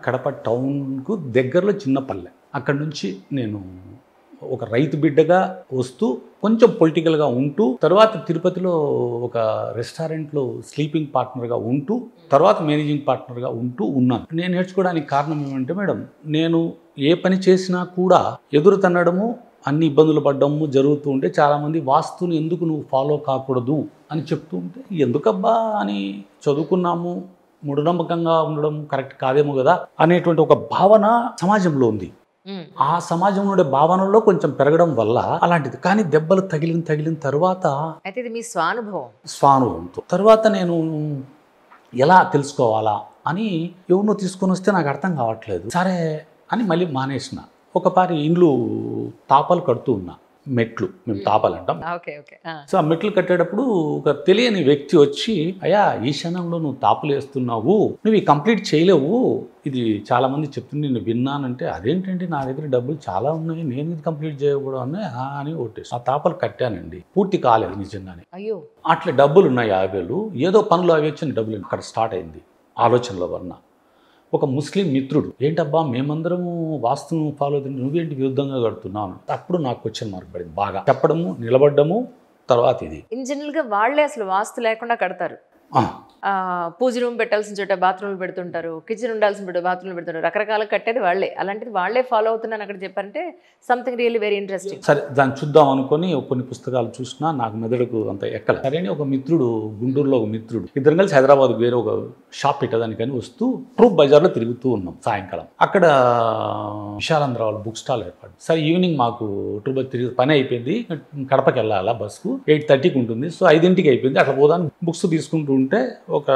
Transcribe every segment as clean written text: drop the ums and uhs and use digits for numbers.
కడప టౌన్కు దగ్గరలో చిన్న పల్లె. అక్కడి నుంచి నేను ఒక రైతు బిడ్డగా వస్తూ కొంచెం పొలిటికల్గా ఉంటూ తర్వాత తిరుపతిలో ఒక రెస్టారెంట్లో స్లీపింగ్ పార్ట్నర్గా ఉంటూ తర్వాత మేనేజింగ్ పార్ట్నర్గా ఉంటూ ఉన్నాను. నేను నేర్చుకోవడానికి కారణం ఏమంటే మేడం, నేను ఏ పని చేసినా కూడా ఎదురు తన్నడము, అన్ని ఇబ్బందులు పడ్డము జరుగుతూ ఉంటే చాలామంది వాస్తుని ఎందుకు నువ్వు ఫాలో కాకూడదు అని చెప్తూ ఉంటే ఎందుకబ్బా అని చదువుకున్నాము, మూఢనమ్మకంగా ఉండడం కరెక్ట్ కాదేమో కదా అనేటువంటి ఒక భావన సమాజంలో ఉంది. ఆ సమాజంలో ఉండే భావనలో కొంచెం పెరగడం వల్ల అలాంటిది. కానీ దెబ్బలు తగిలిన తర్వాత అయితే ఇది మీ స్వానుభవంతో తర్వాత నేను ఎలా తెలుసుకోవాలా అని ఎవరినో తీసుకొని వస్తే నాకు అర్థం కావట్లేదు. సరే అని మళ్ళీ మానేసిన. ఒకసారి ఇండ్లు తాపాలు కడుతూ ఉన్నా, మెట్లు మేము తాపాలు అంటాం. సో ఆ మెట్లు కట్టేటప్పుడు ఒక తెలియని వ్యక్తి వచ్చి, అయ్యా ఈ క్షణంలో నువ్వు తాపులు వేస్తున్నావు, నువ్వు ఈ కంప్లీట్ చేయలేవు, ఇది చాలా మంది చెప్తుంది నేను విన్నానంటే, అదేంటండి నా దగ్గర డబ్బులు చాలా ఉన్నాయి, నేను ఇది కంప్లీట్ చేయకూడదు అని ఓటేసి ఆ తాపాలు కట్టానండి. పూర్తి కాలేదు నిజంగానే. అట్లా డబ్బులు ఉన్నాయి 50,000, ఏదో పనులు అవి వచ్చిన డబ్బులు అక్కడ స్టార్ట్ అయింది ఆలోచనలో వల్ల. ఒక ముస్లిం మిత్రుడు, ఏంటబ్బా మేమందరము వాస్తును ఫాలో అవుతుంది, నువ్వేంటి విరుద్ధంగా కడుతున్నావు. అప్పుడు నాకు క్వశ్చన్ మార్క్ పడింది బాగా. చెప్పడము, నిలబడ్డము, తర్వాత ఇది. ఇన్ జనరల్ గా వాళ్ళే అసలు వాస్తు లేకుండా కడతారు. పూజ రూమ్ పెట్టాల్సిన చోట బాత్రూమ్లు పెడుతుంటారు, కిచెన్ ఉండాల్సిన చోట బాత్రూమ్లు పెడుతుంటారు, రకరకాల కట్టేది వాళ్ళే. అలాంటిది వాళ్ళే ఫాలో అవుతున్నాను అక్కడ చెప్పారంటే సంథింగ్ రియల్లీ వెరీ ఇంట్రెస్టింగ్. సరే దాన్ని చూద్దాం అనుకుని కొన్ని పుస్తకాలు చూసినా నాకు మెదడుకు అంత ఎక్కల. సరే ఒక మిత్రుడు, గుంటూరులో ఒక మిత్రుడు, ఇద్దరం కలిసి హైదరాబాద్ వేరే ఒక షాప్ పెట్టేదానికని వస్తూ ట్రూప్ బజార్లో తిరుగుతూ ఉన్నాం సాయంకాలం. అక్కడ విశాలంద్రావు బుక్ స్టాల్ ఏర్పాటు. సరే ఈవినింగ్ మాకు ట్రూప్ తిరిగి పని అయిపోయింది, కడపకి వెళ్ళాలా బస్కు 8:30కి ఉంటుంది. సో 5ంటికి అయిపోయింది. అట్లా పోదాన్ని బుక్స్ తీసుకుంటూ ఉంటే ఒక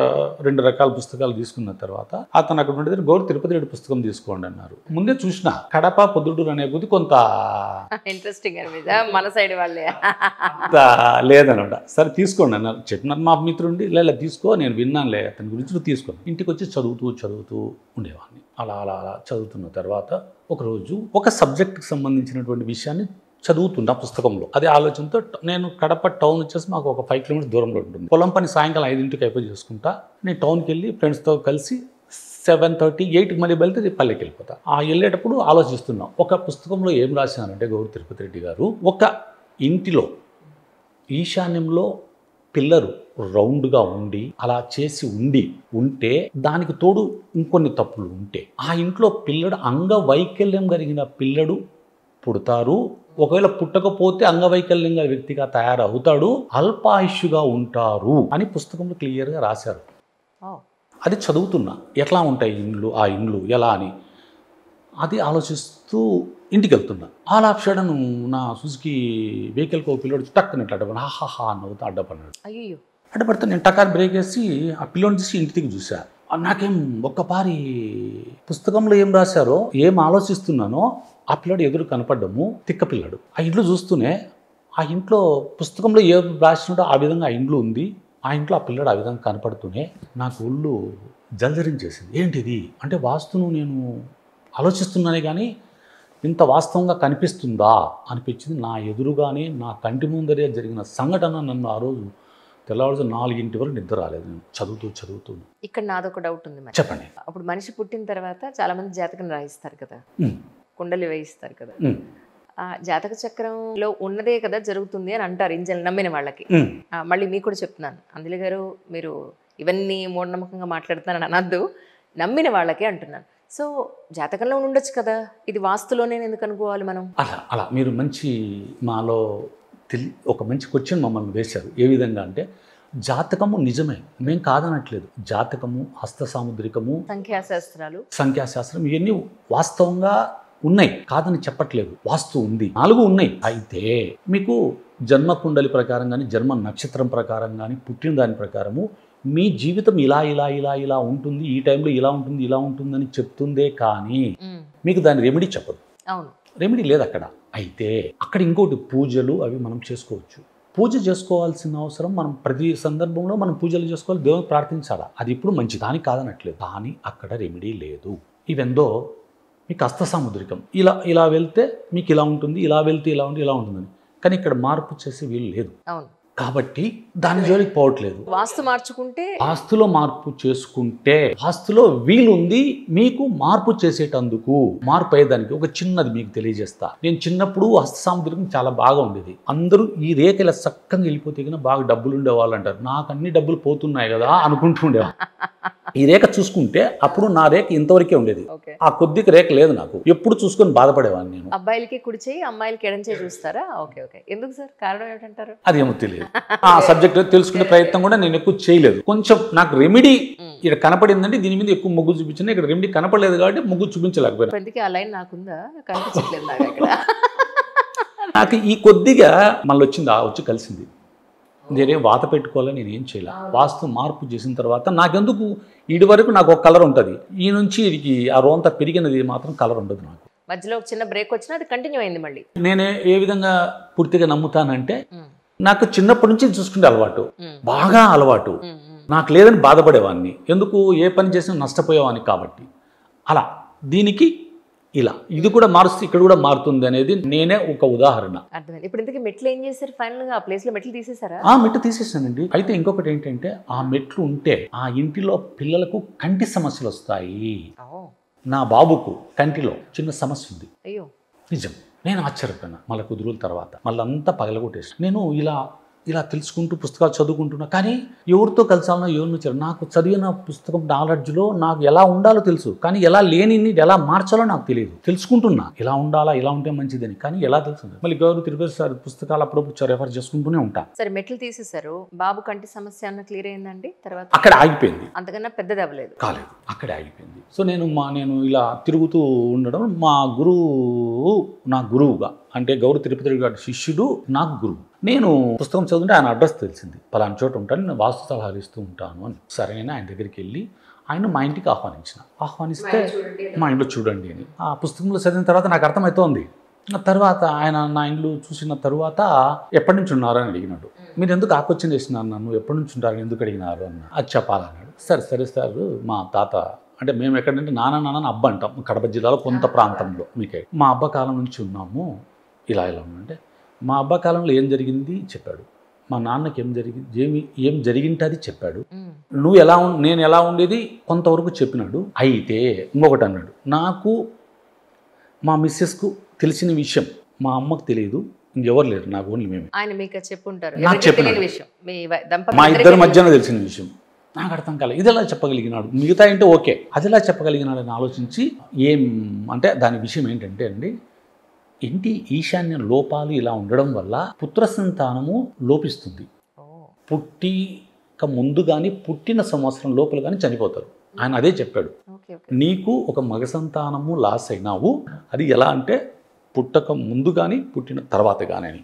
2 రకాల పుస్తకాలు తీసుకున్న తర్వాత అతను అక్కడ ఉండేది గౌరవ తిరుపతి రెడ్డి పుస్తకం తీసుకోండి అన్నారు. ముందే చూసిన కడప పొద్దుటూరు అనే కొద్ది కొంత ఇంట్రెస్టింగ్ మన సైడ్ వాళ్ళే లేదనమాట. సరే తీసుకోండి అన్నారు. చెప్పినారు మా మిత్రుండి, లేదా తీసుకో నేను విన్నానులే అతని గురించి, నువ్వు తీసుకోండి. ఇంటికి వచ్చి చదువుతూ ఉండేవాడిని. అలా చదువుతున్న తర్వాత ఒకరోజు ఒక సబ్జెక్ట్కి సంబంధించినటువంటి విషయాన్ని చదువుతున్నా పుస్తకంలో. అదే ఆలోచనతో నేను కడప టౌన్ వచ్చేసి మాకు ఒక 5 కిలోమీటర్స్ దూరంలో ఉంటుంది. పొలం పని సాయంకాలం 5ంటికి అయిపోయి చేసుకుంటా. నేను టౌన్కి వెళ్ళి ఫ్రెండ్స్తో కలిసి 7:30, 8కి మళ్ళీ వెళ్తే పల్లెకి వెళ్ళిపోతా. వెళ్ళేటప్పుడు ఆలోచిస్తున్నాం, ఒక పుస్తకంలో ఏం రాశానంటే గౌరవ తిరుపతి రెడ్డి గారు, ఒక ఇంటిలో ఈశాన్యంలో పిల్లరు రౌండ్గా ఉండి అలా చేసి ఉంటే దానికి తోడు ఇంకొన్ని తప్పులు ఉంటే ఆ ఇంట్లో పిల్లడు అంగవైకల్యం కలిగిన పిల్లడు పుడతారు. ఒకవేళ పుట్టకపోతే అంగవైకల్యం గల వ్యక్తిగా తయారవుతాడు, అల్పాయుష్యుగా ఉంటారు అని పుస్తకంలో క్లియర్గా రాశారు. అది చదువుతున్నా, ఎట్లా ఉంటాయి ఆ ఇండ్లు ఎలా అని అది ఆలోచిస్తూ ఇంటికి వెళ్తున్నా. ఆల్ ఆఫ్ సడన్ నా సుజుకి వెహికల్కి ఒక పిల్లడు టక్కునట్లు అడ్డపడి హాహా నవ్వుతూ అడ్డపడినాడు. అడ్డపడితే నేను టకార్ బ్రేక్ వేసి ఆ పిల్లోని తీసి ఇంటికి చూసా. నాకేం ఒక్కపారి పుస్తకంలో ఏం రాశారో, ఏం ఆలోచిస్తున్నానో ఆ పిల్లడు ఎదురు కనపడ్డము, తిక్క పిల్లడు. ఆ ఇంట్లో చూస్తూనే ఆ ఇంట్లో పుస్తకంలో ఏం రాసినాడో ఆ విధంగా ఆ ఇంట్లో ఉంది. ఆ ఇంట్లో ఆ పిల్లడు ఆ విధంగా కనపడుతూనే నాకు ఒళ్ళు జల్జరించేసింది. ఏంటిది అంటే వాస్తును నేను ఆలోచిస్తున్నానే కానీ ఇంత వాస్తవంగా కనిపిస్తుందా అనిపించింది. నా ఎదురుగానే నా కంటి ముందరే జరిగిన సంఘటన నన్ను ఆ రోజు తెల్లవారు 4ంటి వరకు నిద్ర రాలేదు. నేను చదువుతూ. ఇక్కడ నాదొక డౌట్ ఉంది. చెప్పండి. అప్పుడు మనిషి పుట్టిన తర్వాత చాలా మంది జాతకం రాయిస్తారు కదా, కుండలి వేయిస్తారు కదా. ఆ జాతక చక్రంలో ఉన్నదే కదా జరుగుతుంది అని అంటారు ఇంజన్ నమ్మిన వాళ్ళకి. మళ్ళీ మీకు కూడా చెప్తున్నాను, అందులో గారు మీరు ఇవన్నీ మూఢనమ్మకంగా మాట్లాడుతున్నారని అనద్దు, నమ్మిన వాళ్ళకే అంటున్నాను. సో జాతకంలో ఉండొచ్చు కదా, ఇది వాస్తులోనే ఎందుకు అనుకోవాలి మనం? అలా మీరు మంచి మాలో ఒక మంచి క్వశ్చన్ మమ్మల్ని వేశారు. ఏ విధంగా అంటే జాతకము నిజమే, మేము కాదనట్లేదు. జాతకము, హస్త సాముద్రికము, సంఖ్యాశాస్త్రం ఇవన్నీ వాస్తవంగా ఉన్నాయి, కాదని చెప్పట్లేదు. వాస్తు ఉంది, 4 ఉన్నాయి. అయితే మీకు జన్మ కుండలి ప్రకారం కానీ జన్మ నక్షత్రం ప్రకారం కానీ పుట్టిన దాని ప్రకారము మీ జీవితం ఇలా ఉంటుంది, ఈ టైంలో ఇలా ఉంటుందని చెప్తుందే కానీ మీకు దాని రెమెడీ చెప్పదు. రెమెడీ లేదు అక్కడ. అయితే అక్కడ ఇంకోటి పూజలు అవి మనం చేసుకోవచ్చు. పూజ చేసుకోవాల్సిన అవసరం మనం ప్రతి సందర్భంలో మనం పూజలు చేసుకోవాలి, దేవుని ప్రార్థించాలా, అది ఇప్పుడు మంచి దాని కాదనట్లేదు. కానీ అక్కడ రెమెడీ లేదు. ఇవెందో మీకు హస్త సాముద్రికం, ఇలా వెళ్తే మీకు ఇలా ఉంటుంది, ఇలా వెళ్తే ఇలా ఉంటుందని. కానీ ఇక్కడ మార్పు చేసే వీలు లేదు. కాబట్టి దాని జోలికి పోవట్లేదు. వాస్తు మార్చుకుంటే ఆస్తులో మార్పు చేసుకుంటే ఆస్తులో వీలుంది మీకు మార్పు చేసేటందుకు. మార్పు అయ్యేదానికి ఒక చిన్నది మీకు తెలియజేస్తా. నేను చిన్నప్పుడు హస్త సాముద్రికం చాలా బాగా ఉండేది. అందరూ ఈ రేఖ ఇలా చక్కగా వెళ్ళిపోతే కన్నా బాగా డబ్బులు ఉండేవాళ్ళు అంటారు. నాకు అన్ని డబ్బులు పోతున్నాయి కదా అనుకుంటూ ఉండేవాళ్ళు. ఈ రేఖ చూసుకుంటే అప్పుడు నా రేఖ ఇంతవరకే ఉండేది. ఆ కొద్దిగా రేఖ లేదు నాకు. ఎప్పుడు చూసుకొని బాధపడేవాడిని నేను. అబ్బాయిలకి కుడి చేయి, అమ్మాయిలకి ఎడం చేయి చూస్తారా? Okay okay. ఎందుకు సార్? కారణం ఏంటంటారు? అదేమో తెలియదు. ఆ సబ్జెక్ట్ తెలుసుకునే ప్రయత్నం కూడా నేను ఎక్కువ చేయలేదు. కొంచెం నాకు రెమెడీ ఇక్కడ కనపడిందంటే దీని మీద ఎక్కువ మొగ్గు చూపించింది. ఇక్కడ రెమెడీ కనపడలేదు కాబట్టి మొగ్గు చూపించలేకపోయినా. ఎందుకు ఆ లైన్ నాకుందా? కనిపించట్లేదు నాకు ఇక్కడ. నాకు ఈ కొద్దిగా మళ్ళీ వచ్చింది, వచ్చి కలిసింది. నేనేం వాత పెట్టుకోవాలని నేనేం చేయలే. వాస్తు మార్పు చేసిన తర్వాత నాకెందుకు ఇడి వరకు నాకు ఒక కలర్ ఉంటుంది. ఈ నుంచి ఇడికి ఆ రోంత పెరిగినది మాత్రం కలర్ ఉండదు నాకు. మధ్యలో ఒక చిన్న బ్రేక్ వచ్చినా అది కంటిన్యూ అయింది మళ్ళీ. నేనే ఏ విధంగా పూర్తిగా నమ్ముతానంటే నాకు చిన్నప్పటి నుంచి చూసుకుంటే అలవాటు, బాగా అలవాటు. నాకు లేదని బాధపడేవాడిని. ఎందుకు ఏ పని చేసినా నష్టపోయేవాడిని కాబట్టి. అలా దీనికి ఇలా ఇది కూడా మారుస్తే ఇక్కడ కూడా మారుతుంది అనేది నేనే ఒక ఉదాహరణ. అర్థమైంది. ఇప్పుడు ఇంతకీ మెట్లు ఏం చేశారు? ఫైనల్ గా ఆ ప్లేస్ లో మెట్లు తీసేసారా? ఆ మెట్లు తీసేసానండి. అయితే ఇంకొకటి ఏంటంటే ఆ మెట్లు ఉంటే ఆ ఇంటిలో పిల్లలకు కంటి సమస్యలు వస్తాయి. నా బాబుకు కంటిలో చిన్న సమస్య ఉంది. అయ్యో నిజం. నేను ఆశ్చర్యపోయినా. మళ్ళీ కుదురుల తర్వాత మళ్ళీ అంతా పగలగొట్టేసి నేను ఇలా తెలుసుకుంటూ పుస్తకాలు చదువుకుంటున్నా. కానీ ఎవరితో కలిసానో ఎవరిని వచ్చారు నాకు చదివిన పుస్తకం నాలెడ్జ్లో నాకు ఎలా ఉండాలో తెలుసు. కానీ ఎలా లేనిని ఎలా మార్చాలో నాకు తెలియదు. తెలుసుకుంటున్నా ఎలా ఉండాలా, ఎలా ఉంటే మంచిదని. కానీ ఎలా తెలుసు? మళ్ళీ గౌరవ తిరుపతి సార్ పుస్తకాలు అప్పుడప్పుడు రెఫర్ చేసుకుంటూనే ఉంటా. సరే మెట్లు తీసేశారు. బాబు కంటి సమస్య అన్న క్లియర్ అయిందండి? తర్వాత అక్కడ ఆగిపోయింది. అంతకన్నా పెద్దది అవ్వలేదు? కాలేదు, అక్కడే ఆగిపోయింది. సో నేను ఇలా తిరుగుతూ ఉండడం మా గురువు, నా గురువుగా అంటే గౌరవ తిరుపతి గారి శిష్యుడు నాకు గురువు. నేను పుస్తకం చదువుతుంటే ఆయన అడ్రస్ తెలిసింది. పలానా చోట ఉంటాను, నేను వాస్తు సలహాలు ఇస్తూ ఉంటాను అని. సరే నేను ఆయన దగ్గరికి వెళ్ళి ఆయన మా ఇంటికి ఆహ్వానిస్తే మా ఇంట్లో చూడండి అని. ఆ పుస్తకంలో చదివిన తర్వాత నాకు అర్థమవుతోంది. తర్వాత ఆయన నా ఇంట్లో చూసిన తర్వాత ఎప్పటి నుంచి ఉన్నారు అని అడిగినాడు. మీరు ఎందుకు ఆక్వశ్చన్ చేసినారు నన్ను, ఎప్పటి నుంచి ఉంటారని ఎందుకు అడిగినారు అన్న. అది చెప్పాలన్నాడు. సరే సార్ మా తాత అంటే మేము ఎక్కడంటే నాన్న అబ్బ అంటాం కడప జిల్లాలో కొంత ప్రాంతంలో మీకే. మా అబ్బ కాలం నుంచి ఉన్నాము. ఇలా ఉందంటే మా అబ్బా కాలంలో ఏం జరిగింది చెప్పాడు. మా నాన్నకి ఏం జరిగింటది చెప్పాడు. నేను ఎలా ఉండేది కొంతవరకు చెప్పినాడు. అయితే ఇంకొకటి అన్నాడు, నాకు మా మిస్సెస్కు తెలిసిన విషయం మా అమ్మకు తెలియదు, ఇంకెవరు లేరు, నాకు ఓన్లీ మేమే. ఆయన మీకు చెప్పుంటారు. నాకు చెప్పిన విషయం, మా ఇద్దరి మధ్యన తెలిసిన విషయం. నాకు అర్థం కాలేదు. ఇది ఎలా చెప్పగలిగినాడు, మిగతా ఏంటో ఓకే, అది ఎలా చెప్పగలిగినాడు అని ఆలోచించి ఏం అంటే దాని విషయం ఏంటంటే అండి, ఇంటి ఈశాన్య లోపాలు ఇలా ఉండడం వల్ల పుత్ర సంతానము లోపిస్తుంది. పుట్టిక ముందు కానీ పుట్టిన సంవత్సరం లోపల కానీ చనిపోతారు. ఆయన అదే చెప్పాడు. నీకు ఒక మగ సంతానము లాస్ అయినావు, అది ఎలా అంటే పుట్టక ముందు కానీ పుట్టిన తర్వాత కానీ అని.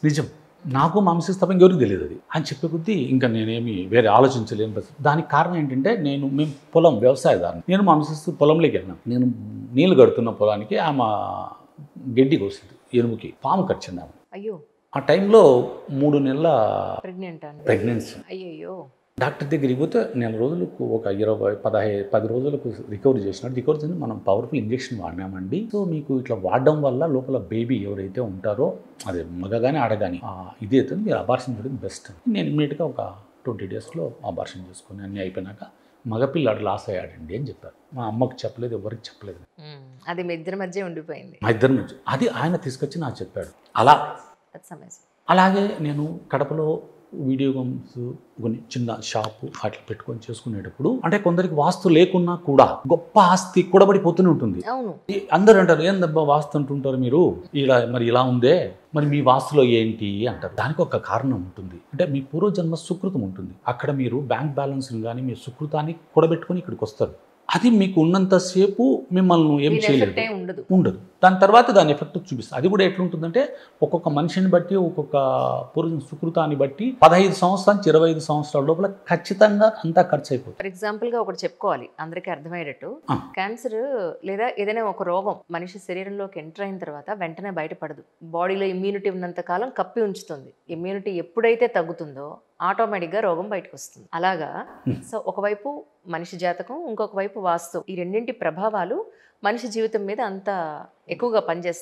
నిజం. నాకు మా మిస్సెస్ తప్ప ఇంకెవరికి తెలియదు. అది ఆయన చెప్పే కొద్దీ ఇంకా నేనేమి వేరే ఆలోచించలేను. దానికి కారణం ఏంటంటే మేము పొలం వ్యవసాయదారుని. నేను మా మిస్సెస్ పొలంలోకి వెళ్ళాను. నేను నీళ్లు కడుతున్న పొలానికి ఆమె గడ్డికి వస్తుంది, ఎనుముకి పాము కరిచింది. అయ్యో. ఆ టైంలో 3 నెలల ప్రెగ్నెన్సీ. అయ్యో. డాక్టర్ దగ్గరికి పోతే 4 రోజులకు ఒక 10 రోజులకు రికవరీ చేసినట్టు. రికవరీ చేసి మనం పవర్ఫుల్ ఇంజెక్షన్ వాడినామండి. సో మీకు ఇట్లా వాడడం వల్ల లోపల బేబీ ఎవరైతే ఉంటారో అదే మగ కానీ ఆడ కానీ ఇదే అవుతుంది, మీరు అబార్షన్ చేయడం బెస్ట్. నేను ఇమ్మీడియట్గా ఒక 20 డేస్లో అబార్షన్ చేసుకుని అన్నీ అయిపోయినాక మగపిల్లాడు లాస్ అయ్యాడండి అని చెప్పారు. మా అమ్మకు చెప్పలేదు, ఎవరికి చెప్పలేదు. అది మీ ఇద్దరి మధ్య ఉండిపోయింది. మా ఇద్దరి మధ్య అది ఆయన తీసుకొచ్చి నాకు చెప్పాడు. అలాగే నేను కడపలో వీడియో గేమ్స్ కొన్ని చిన్న షాపు అట్లా పెట్టుకొని చేసుకునేటప్పుడు అంటే కొందరికి వాస్తు లేకున్నా కూడా గొప్ప ఆస్తి కూడబడిపోతూనే ఉంటుంది. అందరూ అంటారు, ఏందబ్బా వాస్తు అంటుంటారు మీరు, మరి ఇలా ఉందే, మరి మీ వాస్తులో ఏంటి అంటారు. దానికి ఒక కారణం ఉంటుంది. అంటే మీ పూర్వజన్మ సుకృతం ఉంటుంది. అక్కడ మీరు బ్యాంక్ బ్యాలెన్స్ కానీ మీ సుకృతాన్ని కూడబెట్టుకొని ఇక్కడికి వస్తారు. అది మీకు ఉన్నంతసేపు మిమ్మల్ని ఏం చేయలేదు, ఉండదు. దాని తర్వాత దాని ఎఫెక్ట్ చూపిస్తుంది. అది కూడా ఎట్లుంటుందంటే ఒక్కొక్క మనిషిని బట్టి ఒక్కొక్క పూర్వ సుకృతాన్ని బట్టి 15 సంవత్సరాల నుంచి 25 సంవత్సరాల లోపల ఖచ్చితంగా అంతా ఖర్చు అయిపోతుంది. ఫర్ ఎగ్జాంపుల్గా ఒకటి చెప్పుకోవాలి అందరికీ అర్థమయ్యేటట్టు, క్యాన్సర్ లేదా ఏదైనా ఒక రోగం మనిషి శరీరంలోకి ఎంటర్ అయిన తర్వాత వెంటనే బయటపడదు. బాడీలో ఇమ్యూనిటీ ఉన్నంత కాలం కప్పి ఉంచుతుంది. ఇమ్యూనిటీ ఎప్పుడైతే తగ్గుతుందో ఆటోమేటిక్గా రోగం బయటకు వస్తుంది. అలాగా సో ఒకవైపు మనిషి జాతకం, ఇంకొక వైపు వాస్తు, ఈ రెండింటి ప్రభావాలు మనిషి జీవితం మీద అంత ఎక్కువగా పనిచేస్తాయి.